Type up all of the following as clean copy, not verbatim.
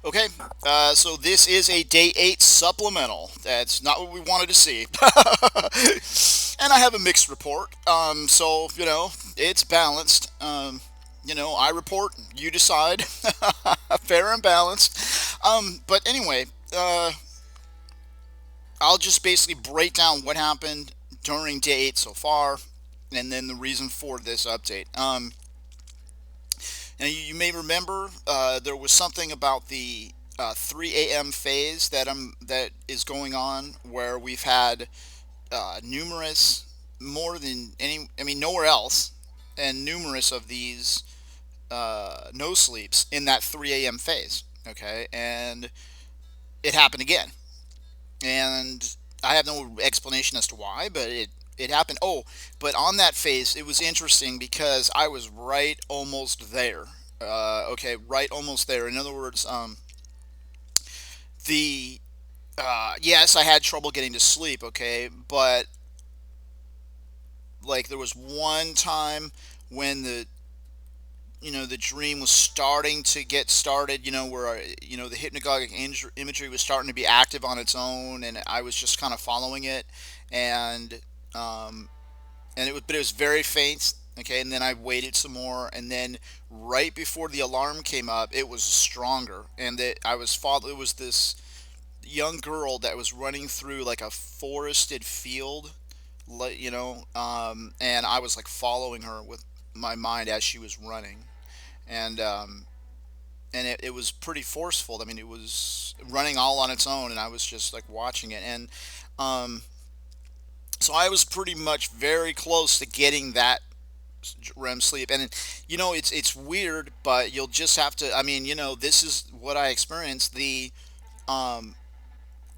Okay, so this is a day 8 supplemental. That's not what we wanted to see. And I have a mixed report. So, it's balanced. I report, you decide. Fair and balanced. But anyway, I'll just basically break down what happened during day 8 so far, and then the reason for this update. Now, you may remember there was something about the 3 a.m. phase that is going on, where we've had numerous, more than any, I mean, nowhere else, and numerous of these no sleeps in that 3 a.m. phase. Okay, and it happened again, and I have no explanation as to why, but it happened. Oh, but on that phase, it was interesting because I was right almost there. Okay, right almost there. In other words, the yes, I had trouble getting to sleep. Okay, but like there was one time when the dream was starting to get started, where the hypnagogic imagery was starting to be active on its own, and I was just kind of following it, and um, but it was very faint. Okay, and then I waited some more, and then right before the alarm came up, it was stronger, and it was this young girl that was running through like a forested field, and I was like following her with my mind as she was running, and it was pretty forceful. I mean, it was running all on its own, and I was just like watching it, and um, so I was pretty much very close to getting that REM sleep. And it's weird, but you'll just have to. I mean, this is what I experienced. Um,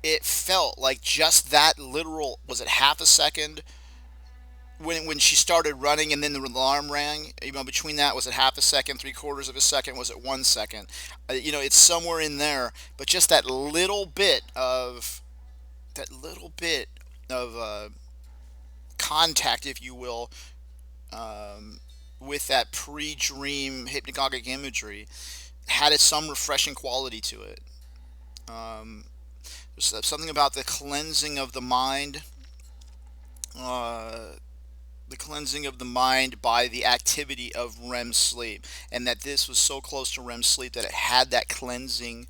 it felt like just that literal. Was it half a second when she started running, and then the alarm rang? Between that, was it half a second, three-quarters of a second? Was it 1 second? It's somewhere in there. But just that little bit of contact, if you will, um, with that pre-dream hypnagogic imagery, had some refreshing quality to it. Um, there's something about uh, the cleansing of the mind by the activity of REM sleep, and that this was so close to REM sleep that it had that cleansing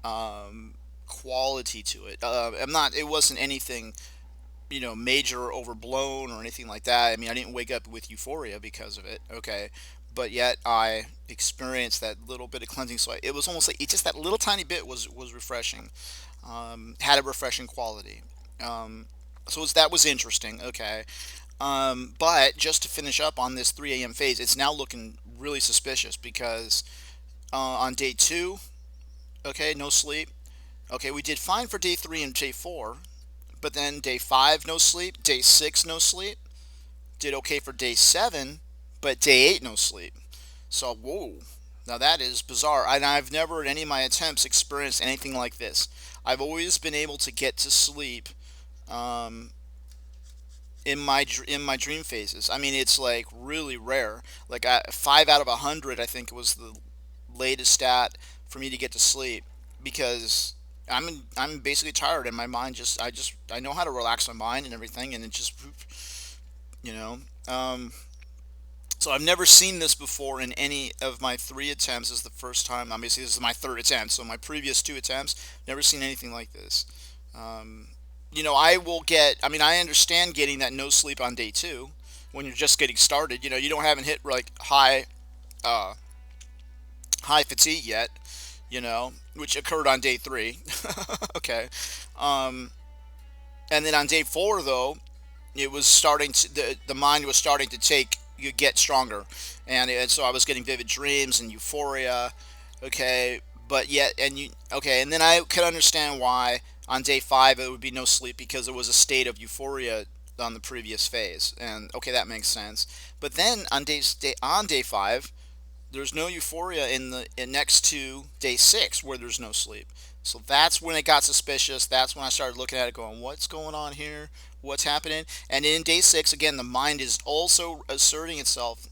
quality to it. I'm not. It wasn't anything major or overblown or anything like that. I mean, I didn't wake up with euphoria because of it. Okay, but yet I experienced that little bit of cleansing. So it was almost like it just that little tiny bit was refreshing. Had a refreshing quality. Um, that was interesting. Okay, but just to finish up on this 3 a.m. phase, it's now looking really suspicious because on day 2, okay, no sleep. Okay, we did fine for day 3 and day 4, but then day 5, no sleep. Day 6, no sleep. Did okay for day 7, but day 8, no sleep. So, whoa. Now that is bizarre. And I've never, in any of my attempts, experienced anything like this. I've always been able to get to sleep um, in my dream phases. I mean, it's like really rare. Like 5 out of 100, I think was the latest stat for me to get to sleep because I'm basically tired and my mind I know how to relax my mind and everything, and it just you know um, so I've never seen this before in any of my 3 attempts. This is the first time. Obviously, this is my third attempt. So my previous 2 attempts, never seen anything like this. Um, I will get. I mean, I understand getting that no sleep on day 2 when you're just getting started. You don't haven't hit like uh, high fatigue yet. Which occurred on day 3. Okay, um, and then on day 4 though, it was starting to the mind was starting to take you get stronger, and so I was getting vivid dreams and euphoria. Okay, but yet and then I could understand why on day 5 it would be no sleep because it was a state of euphoria on the previous phase, and okay, that makes sense. But then on day 5, there's no euphoria next to day 6 where there's no sleep. So that's when it got suspicious. That's when I started looking at it, going, "What's going on here? What's happening?" And in day 6, again, the mind is also asserting itself,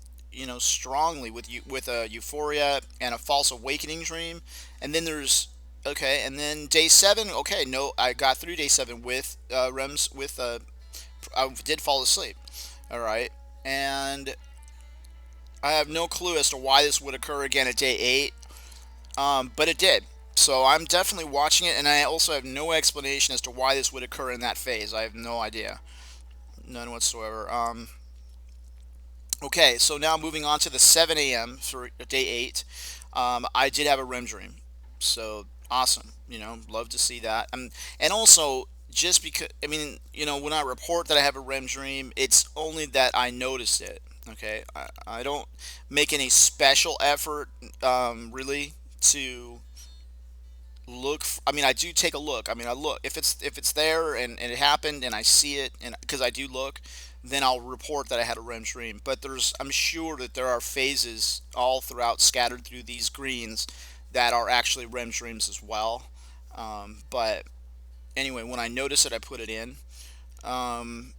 strongly with a euphoria and a false awakening dream. And then there's Okay, and then day seven. Okay, no, I got through day seven with REMs. With I did fall asleep. All right, and I have no clue as to why this would occur again at day eight. But it did. So I'm definitely watching it, and I also have no explanation as to why this would occur in that phase. I have no idea, none whatsoever. Okay, so now moving on to the 7 a.m. for day eight. I did have a REM dream, so awesome. Love to see that. And also, just because when I report that I have a REM dream, it's only that I noticed it. Okay, I don't make any special effort, really, to I mean, I do take a look. I mean, I look if it's there and it happened and I see it, and because I do look, then I'll report that I had a REM dream. But I'm sure that there are phases all throughout, scattered through these greens, that are actually REM dreams as well. But anyway, when I notice it, I put it in. Um,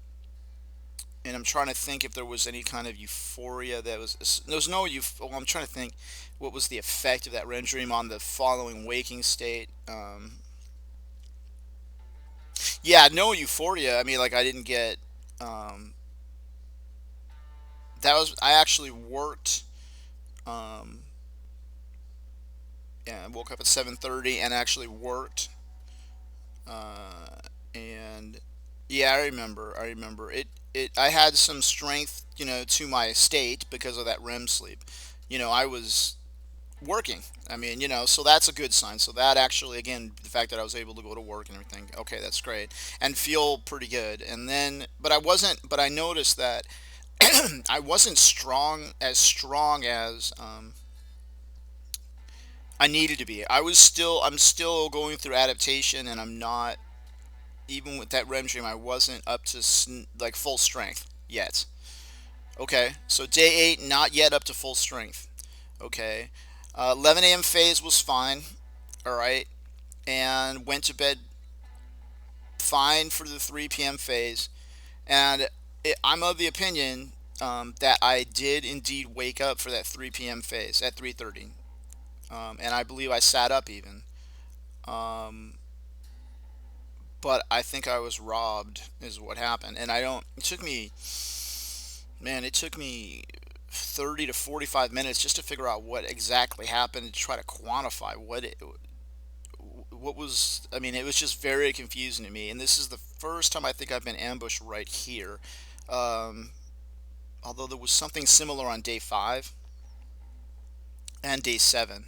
and I'm trying to think if there was any kind of euphoria that was. There was no well, I'm trying to think what was the effect of that REM dream on the following waking state. Yeah, no euphoria. I mean, like I didn't get. Um, that was I actually worked. Um, yeah, I woke up at 7:30 and actually worked. And yeah, I remember. I remember it. I had some strength, to my state because of that REM sleep. I was working. I mean, so that's a good sign. So that actually, again, the fact that I was able to go to work and everything, okay, that's great, and feel pretty good. And then, but I wasn't. But I noticed that I wasn't strong as I needed to be. I'm still going through adaptation, and I'm not. Even with that REM dream, I wasn't up to like full strength yet. Okay, so day eight, not yet up to full strength. Okay, 11 a.m. phase was fine. All right, and went to bed fine for the 3 p.m. phase. And I'm of the opinion that I did indeed wake up for that 3 p.m. phase at 3:30, and I believe I sat up even. Um, but I think I was robbed, is what happened. And I don't. It took me, man, it took me 30 to 45 minutes just to figure out what exactly happened and try to quantify what was. I mean, it was just very confusing to me. And this is the first time I think I've been ambushed right here. Um, Although there was something similar on day five and day seven,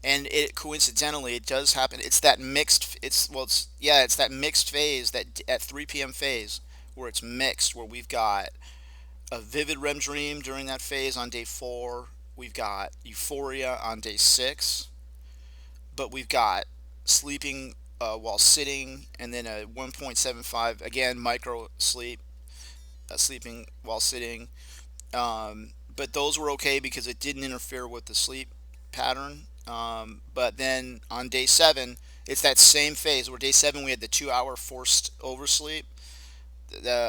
and it coincidentally it does happen. It's that mixed. It's well, it's yeah, it's that mixed phase, that at 3 p.m. phase, where it's mixed, where we've got a vivid REM dream during that phase on day four. We've got euphoria on day six, but we've got sleeping while sitting, and then a 1.75 again micro sleep, sleeping while sitting. But those were okay because it didn't interfere with the sleep pattern. But then on day seven, it's that same phase where day seven we had the 2 hour forced oversleep.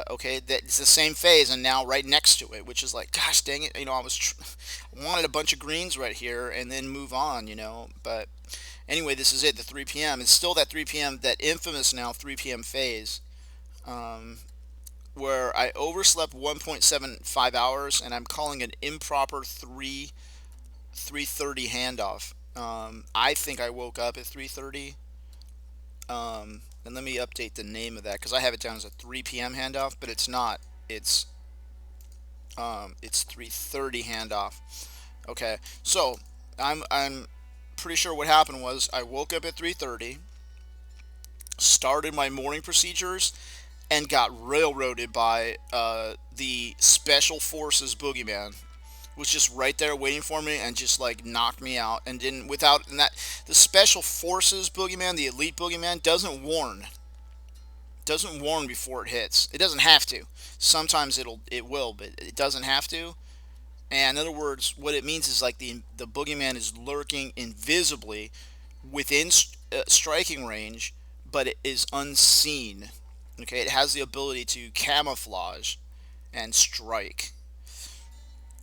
Okay, that it's the same phase, and now right next to it, which is like, gosh dang it, wanted a bunch of greens right here and then move on, But anyway, this is it, the 3 p.m. It's still that 3 p.m., that infamous now 3 p.m. phase. Um, where I overslept 1.75 hours, and I'm calling an improper 3:30 handoff. I think I woke up at 3:30. And let me update the name of that because I have it down as a 3 p.m. handoff, but it's not. It's it's 3:30 handoff. Okay, so I'm pretty sure what happened was I woke up at 3:30, started my morning procedures, and got railroaded by the Special Forces boogeyman. Was just right there waiting for me and just like knocked me out, and didn't without and that the Special Forces boogeyman, the elite boogeyman, doesn't warn before it hits. It doesn't have to. Sometimes it will, but it doesn't have to. And in other words, what it means is like the boogeyman is lurking invisibly within striking range, but it is unseen. Okay, it has the ability to camouflage and strike,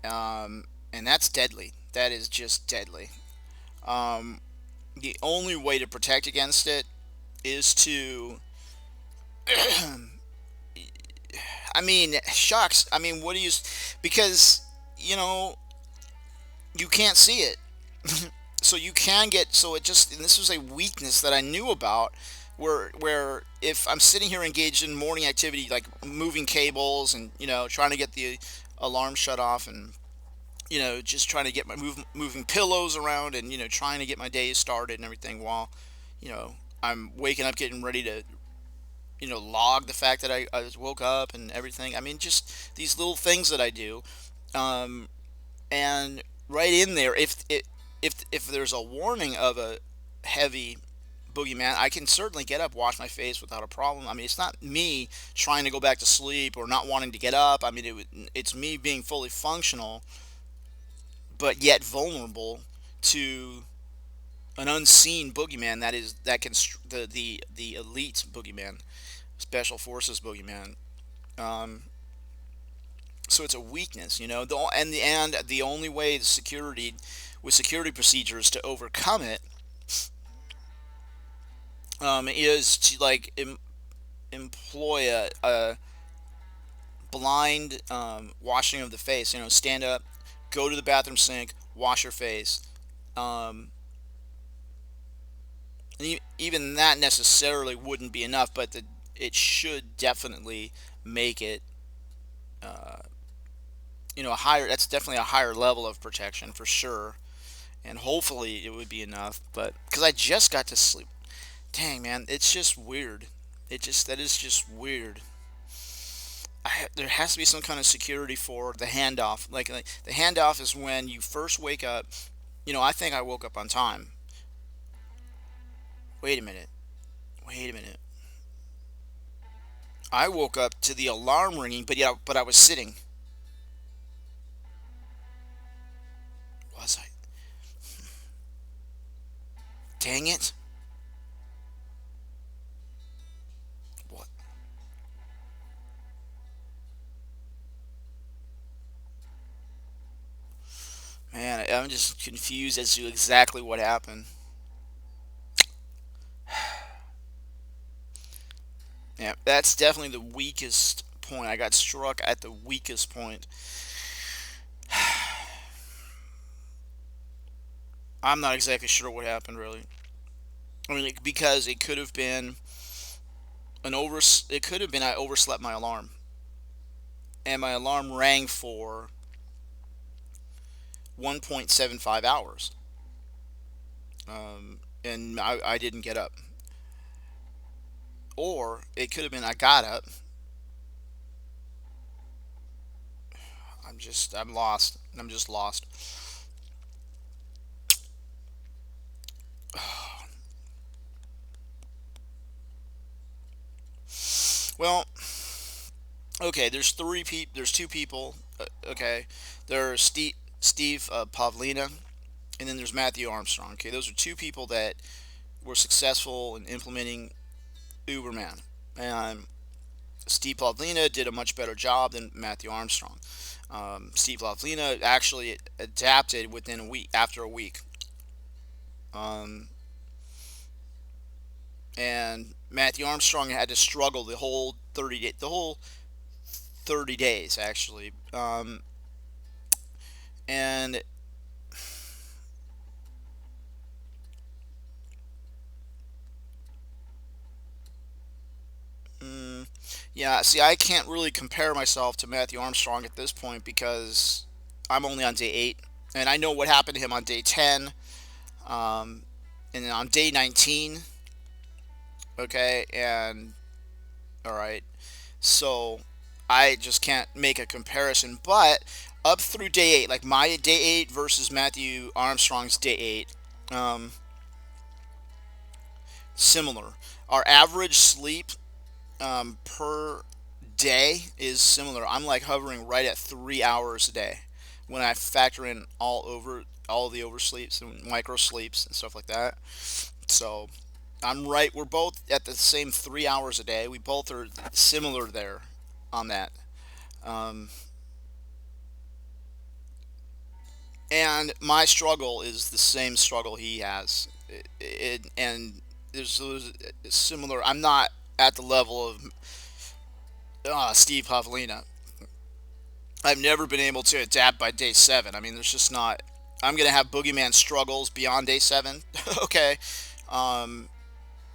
and that's deadly. That is just deadly. Um, the only way to protect against it is to, I mean, shucks. I mean, what do you, because, you know, you can't see it. So you can get, so it just, and this was a weakness that I knew about, where if I'm sitting here engaged in morning activity like moving cables and, trying to get the alarm shut off, and, just trying to get moving pillows around, and, trying to get my day started and everything, while, I'm waking up getting ready to, log the fact that I woke up and everything. I mean, just these little things that I do. Um, and right in there, if there's a warning of a heavy boogeyman, I can certainly get up, wash my face without a problem. I mean, it's not me trying to go back to sleep or not wanting to get up. I mean, it's me being fully functional, but yet vulnerable to an unseen boogeyman, that can the elite boogeyman, special forces boogeyman. Um, so it's a weakness, and the only way with security procedures to overcome it, is to like employ a blind, washing of the face. Stand up, go to the bathroom sink, wash your face. Um, Even that necessarily wouldn't be enough, but it should definitely make it, a higher. That's definitely a higher level of protection for sure, and hopefully it would be enough. But because I just got to sleep, dang man, it's just weird. That is just weird. There has to be some kind of security for the handoff. Like the handoff is when you first wake up. I think I woke up on time. Wait a minute. Wait a minute. I woke up to the alarm ringing, but I was sitting. Was I? Dang it. What? Man, I'm just confused as to exactly what happened. Yeah, that's definitely the weakest point. I got struck at the weakest point. I'm not exactly sure what happened really. I mean, because it could have been it could have been I overslept my alarm, and my alarm rang for 1.75 hours, and I didn't get up. Or it could have been I got up. I'm lost. I'm just lost. Well, okay. There's two people. Okay, there's Steve Pavlina, and then there's Matthew Armstrong. Okay, those are two people that were successful in implementing Uberman, and Steve Pavlina did a much better job than Matthew Armstrong. Steve Pavlina actually adapted within a week. After a week, um, and Matthew Armstrong had to struggle the whole 30 days actually. And mm, yeah, see, I can't really compare myself to Matthew Armstrong at this point because I'm only on day 8, and I know what happened to him on day 10, um, and then on day 19. Okay, and all right, so I just can't make a comparison. But up through day 8, like my day 8 versus Matthew Armstrong's day 8, um, similar. Our average sleep, per day is similar. I'm like hovering right at 3 hours a day when I factor in all the oversleeps and micro sleeps and stuff like that. So I'm right. We're both at the same 3 hours a day. We both are similar there on that. Um, and my struggle is the same struggle he has. and there's similar. I'm not at the level of Steve Pavlina. I've never been able to adapt by day seven. I mean, there's just not. I'm gonna have boogeyman struggles beyond day seven. Okay, um,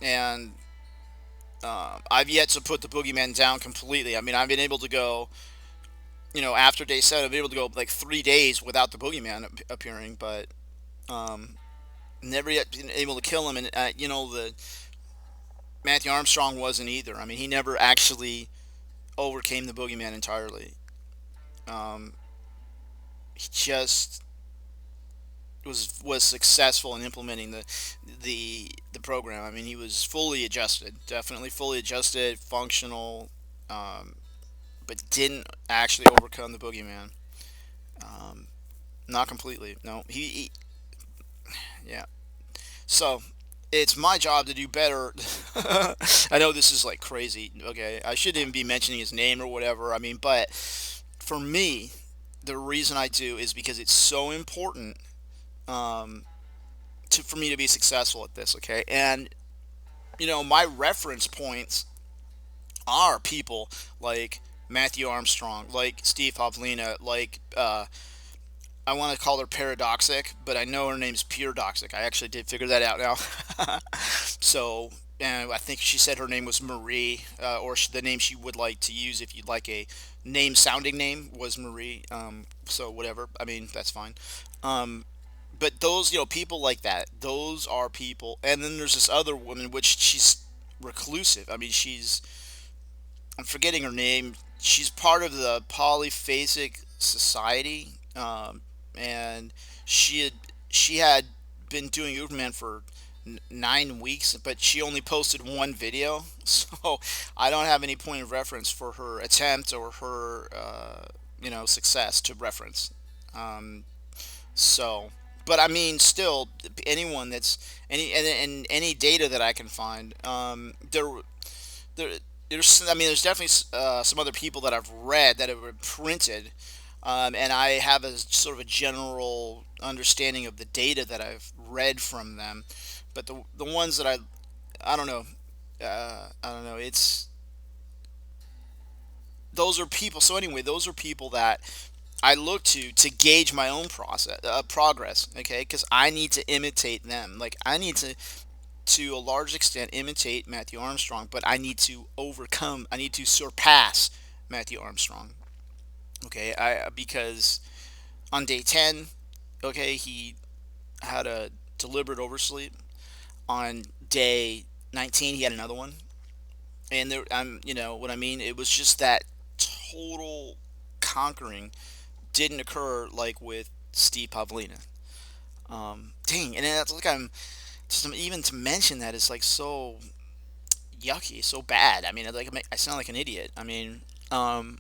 and I've yet to put the boogeyman down completely. I mean, I've been able to go, after day seven, I've been able to go like 3 days without the boogeyman appearing, but um, never yet been able to kill him. And the Matthew Armstrong wasn't either. I mean, he never actually overcame the boogeyman entirely. Um, he just was successful in implementing the program. I mean, he was fully adjusted, definitely fully adjusted, functional, um, but didn't actually overcome the boogeyman. Um, Not completely. No, yeah. So it's my job to do better. I know this is like crazy. Okay, I shouldn't even be mentioning his name or whatever. I mean, but for me, the reason I do is because it's so important, um, for me to be successful at this. Okay, and my reference points are people like Matthew Armstrong, like Steve Pavlina, like I want to call her Paradoxic, but I know her name's Pure Doxic. I actually did figure that out now. So, and I think she said her name was Marie, or the name she would like to use if you'd like a name sounding name was Marie. So whatever. I mean, that's fine. Um, but those, people like that, those are people. And then there's this other woman, which she's reclusive. I mean, I'm forgetting her name. She's part of the Polyphasic Society, and she had she had been doing Uberman for 9 weeks, but she only posted one video, so I don't have any point of reference for her attempt or her success to reference. Um, so, but I mean, still, anyone that's and any data that I can find, there there's definitely some other people that I've read that have been printed, and I have a sort of a general understanding of the data that I've read from them. But the ones that I don't know, I don't know. It's those are people. So anyway, those are people that I look to gauge my own progress. Okay, because I need to imitate them. Like I need to a large extent imitate Matthew Armstrong, but I need to overcome. I need to surpass Matthew Armstrong. Okay, I because on day 10, okay, he had a deliberate oversleep. On day 19, he had another one, and there, what I mean. It was just that total conquering didn't occur like with Steve Pavlina. Dang, and it's like just even to mention that is like so yucky, so bad. I mean, like I sound like an idiot. I mean, um,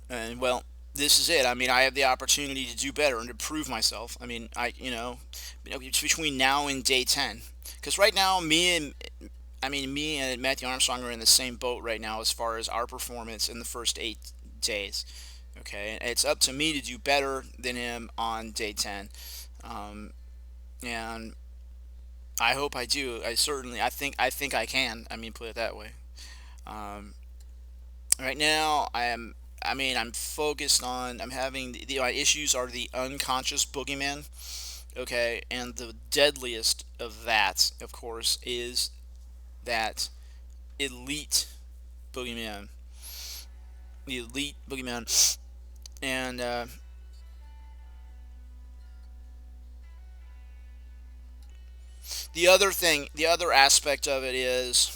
and well, this is it. I mean, I have the opportunity to do better and to prove myself. I mean, it's between now and day 10. Because right now, me and Matthew Armstrong are in the same boat right now as far as our performance in the first 8 days. Okay, and it's up to me to do better than him on day 10. Um, and I hope I do. I think I can. I mean, put it that way. Um, right now, I'm focused on. I'm having my issues are the unconscious boogeyman. Okay, and the deadliest of that, of course, is that elite boogeyman. The elite boogeyman, and the other aspect of it is,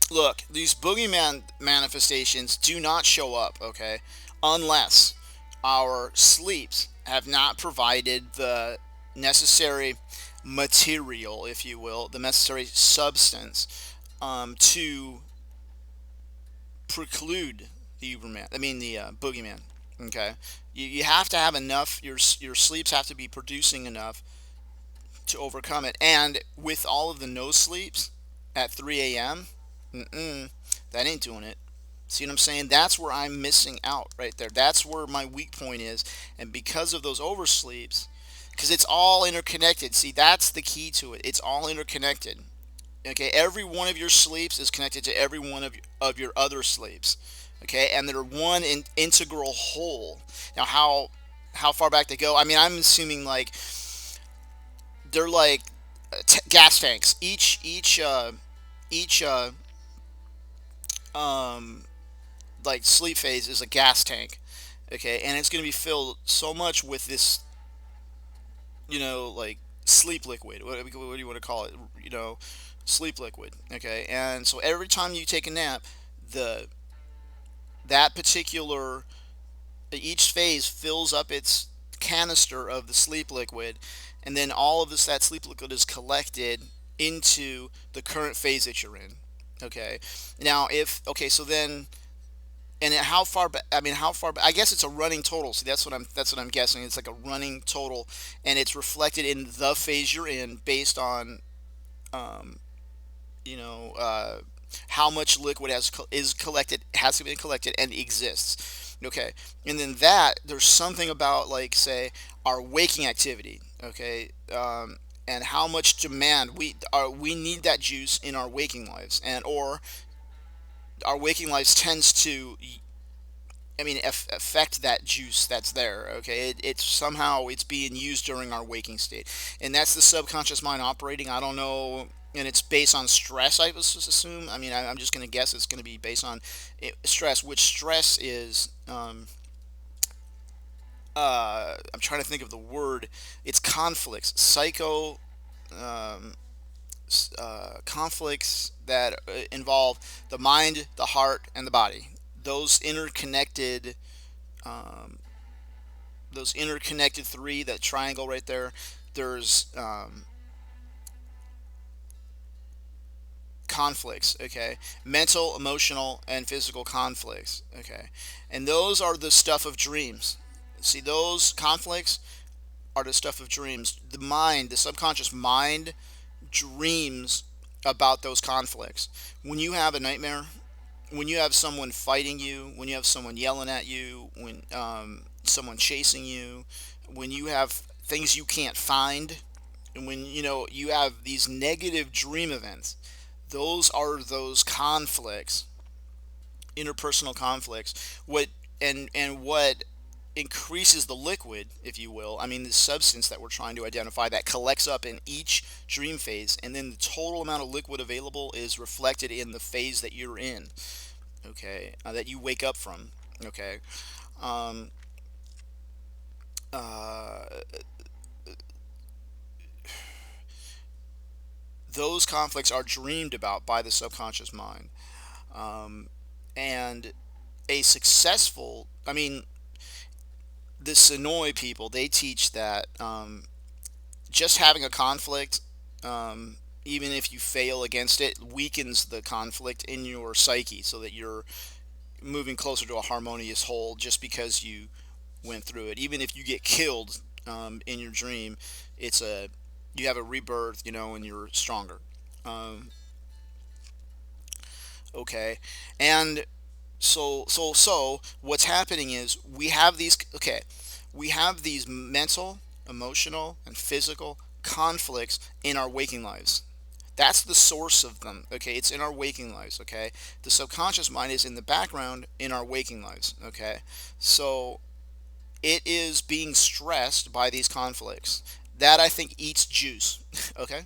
look, these boogeyman manifestations do not show up, okay, unless our sleeps have not provided the necessary material, if you will, the necessary substance, to preclude the Uberman. I mean the boogeyman. Okay, you have to have enough. Your sleeps have to be producing enough to overcome it. And with all of the no sleeps at 3 a.m., that ain't doing it. See what I'm saying? That's where I'm missing out right there. That's where my weak point is. And because of those oversleeps, because it's all interconnected. See, that's the key to it. It's all interconnected. Okay, every one of your sleeps is connected to every one of your other sleeps. Okay, and they're one integral whole. Now, how far back they go? I mean, I'm assuming like they're like gas tanks. Each um like sleep phase is a gas tank. Okay, and it's going to be filled so much with this, like sleep liquid. What do you want to call it? Sleep liquid. Okay, and so every time you take a nap, the that particular each phase fills up its canister of the sleep liquid, and then all of this that sleep liquid is collected into the current phase that you're in. Okay, now if okay, so then and how far back? I mean, how far back? I guess it's a running total. See, that's what I'm guessing. It's like a running total, and it's reflected in the phase you're in based on um, you know how much liquid is collected, has been collected, and exists. Okay, and then that there's something about like say our waking activity. Okay. And how much demand we need that juice in our waking lives, and or our waking lives tends to affect that juice that's there. Okay, it's somehow it's being used during our waking state, and that's the subconscious mind operating. I don't know, and it's based on stress. I would assume. I mean, I'm just going to guess it's going to be based on stress. Which stress is? I'm trying to think of the word. It's conflicts, um, conflicts that involve the mind, the heart, and the body. Those interconnected um, those interconnected three, that triangle right there, there's conflicts, okay? Mental, emotional, and physical conflicts, okay? And those are the stuff of dreams. See, those conflicts are the stuff of dreams. The mind, the subconscious mind, dreams about those conflicts. When you have a nightmare, when you have someone fighting you, when you have someone yelling at you, when someone chasing you, when you have things you can't find, and when you have these negative dream events, those are those conflicts, interpersonal conflicts. What increases the liquid, if you will, I mean the substance that we're trying to identify that collects up in each dream phase, and then the total amount of liquid available is reflected in the phase that you're in. Okay, that you wake up from. Okay, um, uh, those conflicts are dreamed about by the subconscious mind. Um, and a successful, I mean, the Sonoy people, they teach that just having a conflict, even if you fail against it, weakens the conflict in your psyche so that you're moving closer to a harmonious whole just because you went through it. Even if you get killed in your dream, it's a you have a rebirth, and you're stronger. Um, okay, and so what's happening is we have these mental, emotional, and physical conflicts in our waking lives. That's the source of them. Okay, it's in our waking lives. Okay, the subconscious mind is in the background in our waking lives. Okay, so it is being stressed by these conflicts. That I think eats juice. Okay,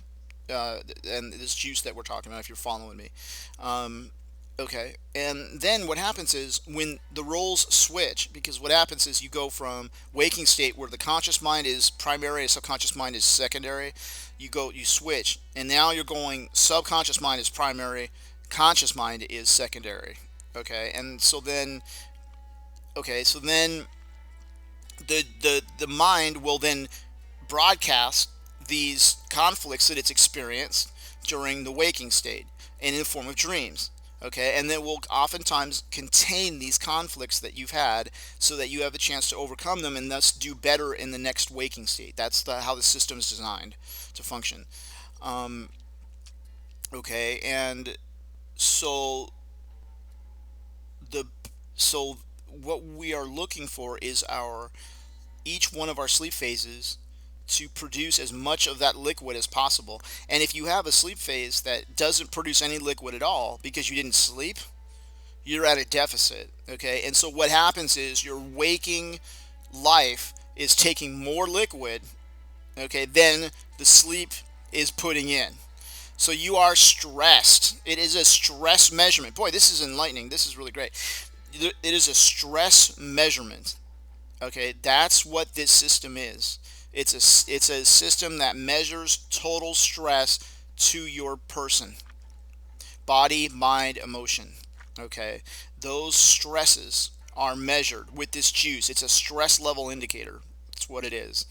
and this juice that we're talking about, if you're following me. Um, okay, and then what happens is when the roles switch, because what happens is you go from waking state where the conscious mind is primary and subconscious mind is secondary. You switch, and now you're going subconscious mind is primary, conscious mind is secondary. Okay, and so then the mind will then broadcast these conflicts that it's experienced during the waking state and in the form of dreams. Okay, and then will oftentimes contain these conflicts that you've had so that you have a chance to overcome them and thus do better in the next waking state. That's how the system is designed to function. Um, okay, and so the so what we are looking for is our each one of our sleep phases to produce as much of that liquid as possible. And if you have a sleep phase that doesn't produce any liquid at all because you didn't sleep, you're at a deficit. Okay, and so what happens is your waking life is taking more liquid, okay, than the sleep is putting in. So you are stressed. It is a stress measurement. Boy, this is enlightening. This is really great. It is a stress measurement. Okay, that's what this system is. It's a system that measures total stress to your person, body, mind, emotion. Okay, those stresses are measured with this juice. It's a stress level indicator. That's what it is.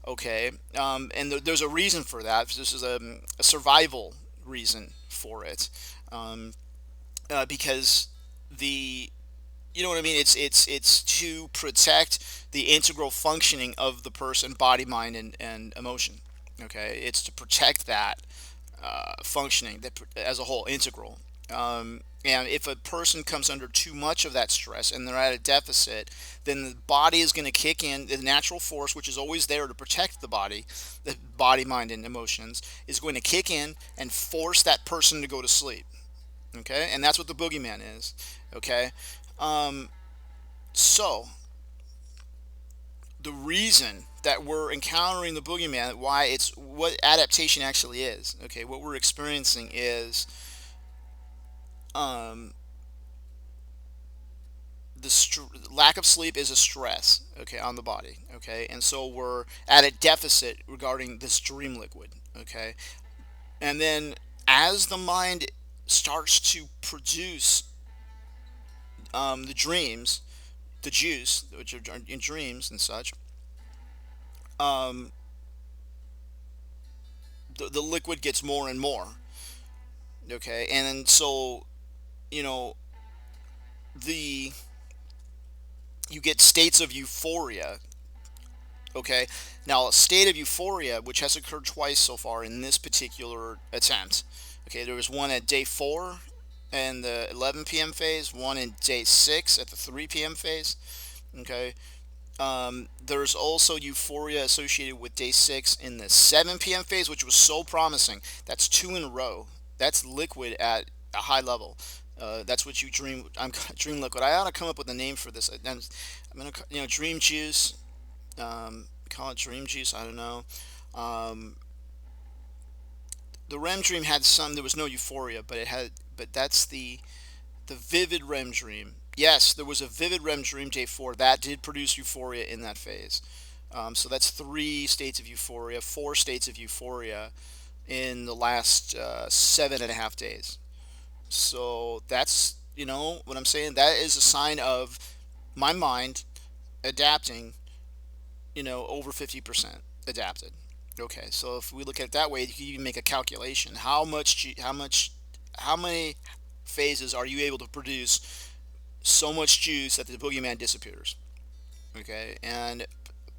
Okay, and there's a reason for that. This is a survival reason for it, because the you know what I mean. It's to protect the integral functioning of the person, body, mind, and emotion. Okay, it's to protect that functioning that as a whole, integral. And if a person comes under too much of that stress and they're at a deficit, then the body is going to kick in. The natural force, which is always there to protect the body, mind, and emotions, is going to kick in and force that person to go to sleep. Okay, and that's what the boogeyman is. Okay, so the reason that we're encountering the boogeyman, why it's what adaptation actually is. Okay, what we're experiencing is um, lack of sleep is a stress, okay, on the body, okay, and so we're at a deficit regarding this dream liquid, okay, and then as the mind starts to produce the dreams, the juice, which are in dreams and such, um, the liquid gets more and more, okay, and then so you know the you get states of euphoria. Okay, now a state of euphoria, which has occurred twice so far in this particular attempt. Okay, there was one at day 4 and the 11 p.m. phase, one in day 6 at the 3 p.m. phase. Okay, there's also euphoria associated with day 6 in the 7 p.m. phase, which was so promising. That's 2 in a row. That's liquid at a high level. That's what you dream. I'm dream liquid. I ought to come up with a name for this. I'm gonna, dream juice. Call it dream juice. I don't know. Um, the REM dream had some. There was no euphoria, but it had. But that's the vivid REM dream. Yes, there was a vivid REM dream day 4 that did produce euphoria in that phase. So that's 3 states of euphoria, 4 states of euphoria in the last 7.5 days. So that's what I'm saying. That is a sign of my mind adapting over 50% adapted. Okay, so if we look at it that way, you can make a calculation. How many phases are you able to produce so much juice that the boogeyman disappears? Okay, and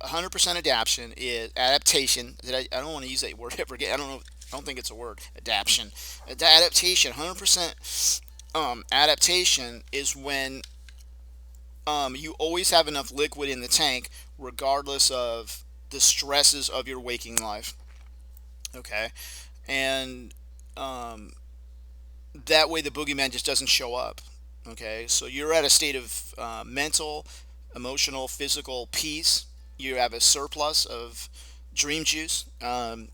100% adaptation. I don't want to use that word ever again. I don't know. I don't think it's a word. Adaptation. 100% adaptation is when you always have enough liquid in the tank, regardless of the stresses of your waking life. Okay, and um, that way the boogeyman just doesn't show up. Okay, so you're at a state of mental, emotional, physical peace. You have a surplus of dream juice. I'm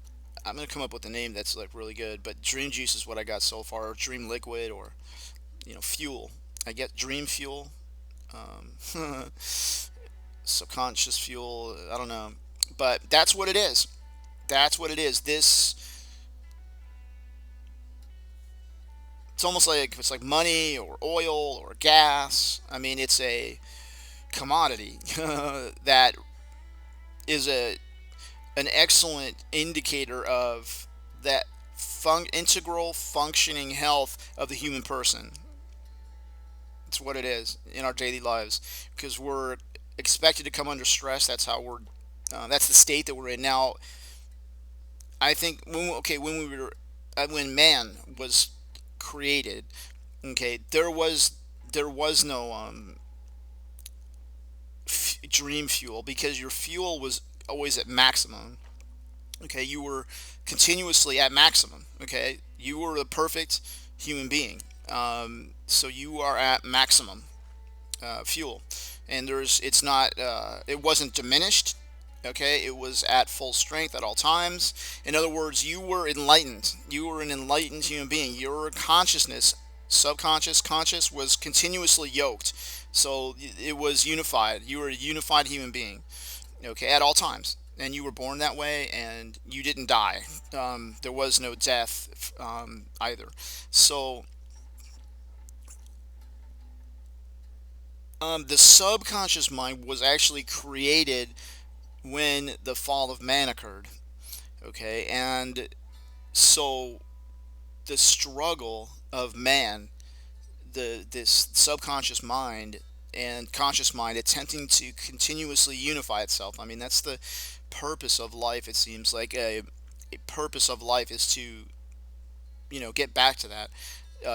gonna come up with a name that's like really good, but dream juice is what I got so far, or dream liquid, or fuel. I get dream fuel, subconscious fuel. I don't know, but that's what it is. That's what it is. It's almost like it's like money or oil or gas. I mean, it's a commodity that is an excellent indicator of that integral functioning health of the human person. It's what it is in our daily lives because we're expected to come under stress. That's how we're. That's the state that we're in now. I think when man was created, okay, there was no dream fuel because your fuel was always at maximum. Okay, you were continuously at maximum. Okay, you were a perfect human being. So you are at maximum fuel, and it's not it wasn't diminished. Okay, it was at full strength at all times. In other words, you were enlightened. You were an enlightened human being. Your consciousness, subconscious, conscious, was continuously yoked. So it was unified. You were a unified human being. Okay, at all times. And you were born that way, and you didn't die. There was no death either. So the subconscious mind was actually created when the fall of man occurred. Okay, and so the struggle of man, this subconscious mind and conscious mind attempting to continuously unify itself. I mean, that's the purpose of life. It seems like a purpose of life is to get back to that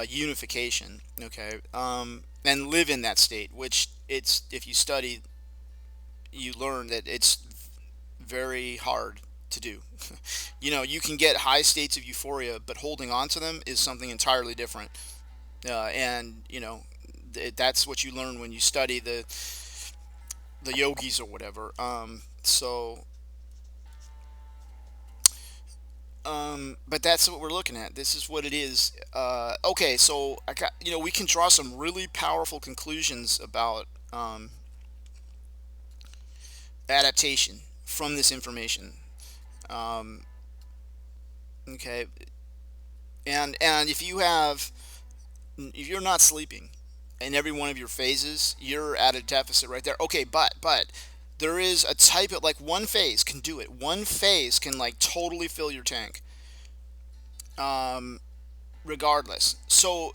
unification. Okay, and live in that state. Which it's if you study, you learn that it's very hard to do. You can get high states of euphoria, but holding on to them is something entirely different. And that's what you learn when you study the yogis or whatever. But that's what we're looking at. This is what it is. Okay, so we can draw some really powerful conclusions about adaptation from this information. Um, okay, and if you're not sleeping in every one of your phases, you're at a deficit right there. Okay, but there is a type of, like, one phase can do it. One phase can, like, totally fill your tank. Um, Regardless. So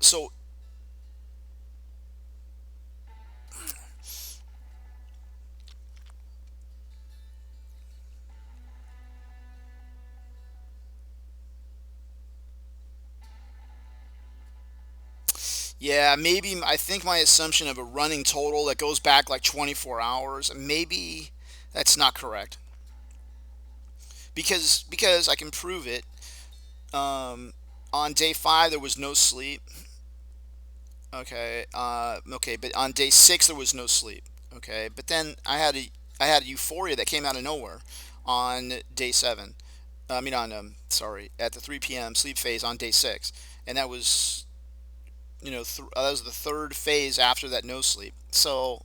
yeah, maybe I think my assumption of a running total that goes back like 24 hours, maybe that's not correct because I can prove it. Um, on day 5 there was no sleep. Okay, but on day 6 there was no sleep. Okay, but then I had a euphoria that came out of nowhere on day 7. I mean, on sorry, at the 3 p.m. sleep phase on day 6, and that was that was the third phase after that no sleep. So,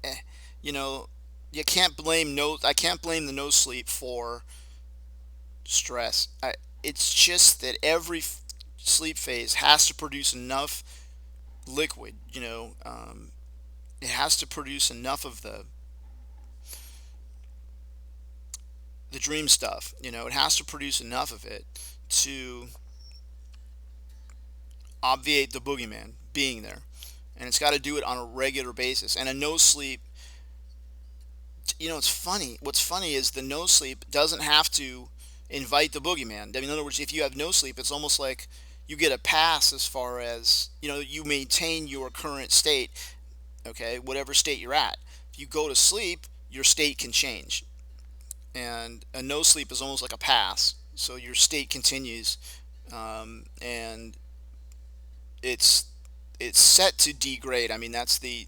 eh, you know, I can't blame the no sleep for stress. It's just that every sleep phase has to produce enough liquid. It has to produce enough of the dream stuff. It has to produce enough of it to obviate the boogeyman being there, and it's got to do it on a regular basis. And a no sleep, it's funny. What's funny is the no sleep doesn't have to invite the boogeyman. I mean, in other words, if you have no sleep, it's almost like you get a pass as far as you maintain your current state. Okay, whatever state you're at. If you go to sleep, your state can change, and a no sleep is almost like a pass. So your state continues, and it's it's set to degrade. I mean, that's the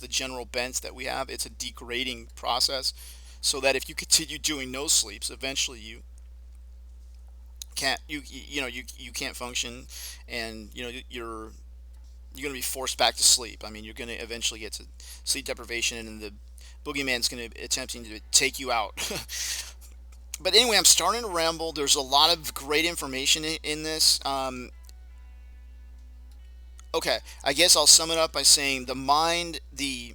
general bent that we have. It's a degrading process, so that if you continue doing no sleeps, eventually you can't function, and you're going to be forced back to sleep. I mean, you're going to eventually get to sleep deprivation, and the boogeyman's going to be attempting to take you out. But anyway, I'm starting to ramble. There's a lot of great information in this. Okay, I guess I'll sum it up by saying the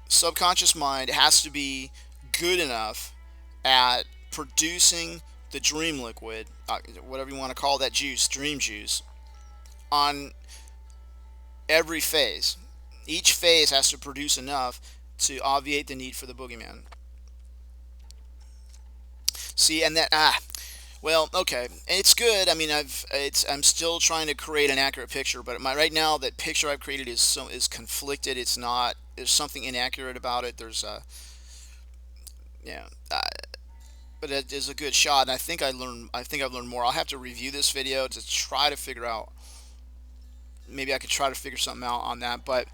subconscious mind has to be good enough at producing the dream liquid, whatever you want to call that juice, dream juice, on every phase. Each phase has to produce enough to obviate the need for the boogeyman. See, and that Well, okay, and it's good. I mean, I'm still trying to create an accurate picture, but my right now that picture I've created is conflicted. It's not. There's something inaccurate about it. There's yeah, but it is a good shot, and I think I learned. I think I've learned more. I'll have to review this video to try to figure out. Maybe I could try to figure something out on that. But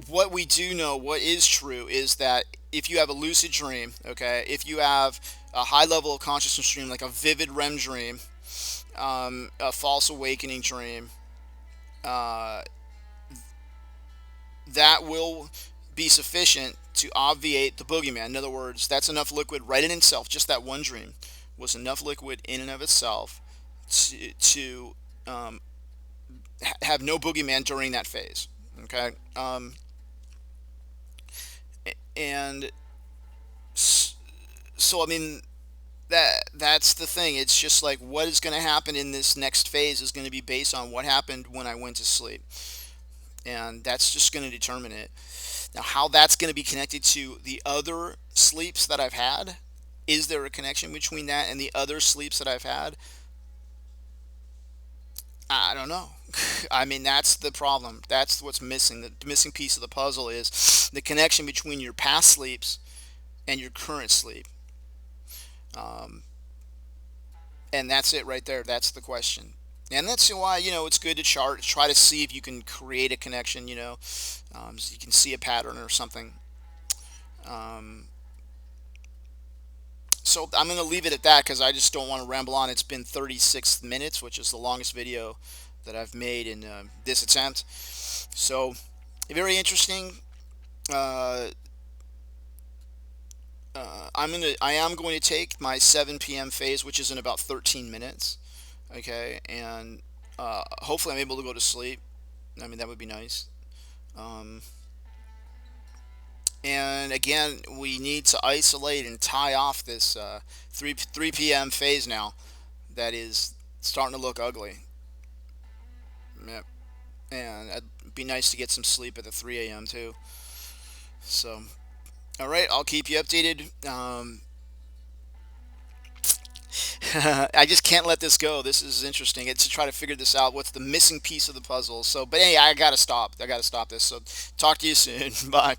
what we do know, what is true, is that if you have a lucid dream, okay, if you have a high level of consciousness dream, like a vivid REM dream, a false awakening dream, uh, that will be sufficient to obviate the boogeyman. In other words, that's enough liquid right in itself. Just that one dream was enough liquid in and of itself to have no boogeyman during that phase. Okay, and so I mean that's the thing. It's just like what is going to happen in this next phase is going to be based on what happened when I went to sleep, and that's just going to determine it. Now, how that's going to be connected to the other sleeps that I've had, is there a connection between that and the other sleeps that I've had? I don't know. I mean, that's the problem. That's what's missing. The missing piece of the puzzle is the connection between your past sleeps and your current sleep. Um, and that's it right there. That's the question. And that's why, it's good to chart, try to see if you can create a connection, so you can see a pattern or something. Um, so I'm going to leave it at that because I just don't want to ramble on. It's been 36 minutes, which is the longest video that I've made in this attempt. So very interesting. Uh, I am going to take my 7 p.m. phase, which is in about 13 minutes. Okay, and hopefully I'm able to go to sleep. I mean, that would be nice. Um, and again, we need to isolate and tie off this 3 p.m. phase now. That is starting to look ugly. Yep. And it'd be nice to get some sleep at the 3 a.m. too. So, all right, I'll keep you updated. I just can't let this go. This is interesting. It's to try to figure this out. What's the missing piece of the puzzle? So, but hey, I gotta stop. I gotta stop this. So, talk to you soon. Bye.